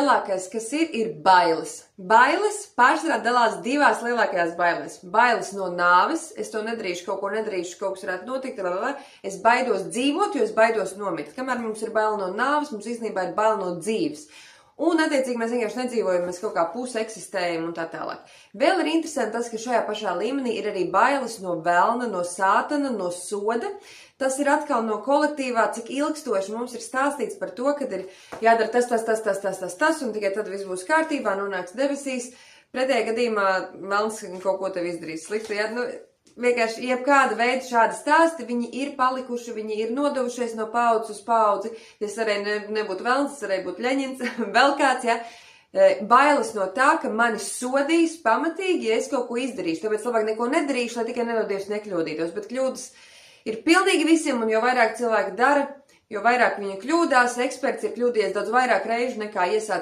lielākais, kas ir bailes. Bailes pārsvarā dalās divās lielākajās bailēs. Bailes no nāves, es to nedarīšu, kaut ko nedarīšu, kaut kas varētu notikt, es baidos dzīvot, jo es baidos nomirt. Kamēr mums ir baila no nāves, mums īstenībā ir baila no dzīves. Un, attiecīgi, mēs vienkārši nedzīvojam, mēs kaut kā pusi eksistējam un tā tālāk. Vēl ir interesanti tas, ka šajā pašā līmenī ir arī bailes no velna, no sātana, no soda. Tas ir atkal no kolektīvā, cik ilgstoši mums ir stāstīts par to, ka ir jādara tas, un tikai tad viss būs kārtībā, nonāks debesīs. Pretējā gadījumā velns kaut ko tev izdarīs sliktu. Vienkārši jebkāda veida šādi stāsti, viņi ir palikuši, viņi ir nodevušies no paudzi uz paudzi. Tas arī nebūtu velns, tas arī būtu Ļeņins, vēl kāds, ja. Bailes no tā, ka mani sodīs pamatīgi, ja es kaut ko izdarīšu. Tāpēc labāk neko nedarīšu, lai tikai nedodies nekļūdītos. Bet kļūdas ir pilnīgi visiem, un jo vairāk cilvēki dara, jo vairāk viņi kļūdās. Eksperts ir kļūdījies daudz vairāk reižu nekā iesācējs.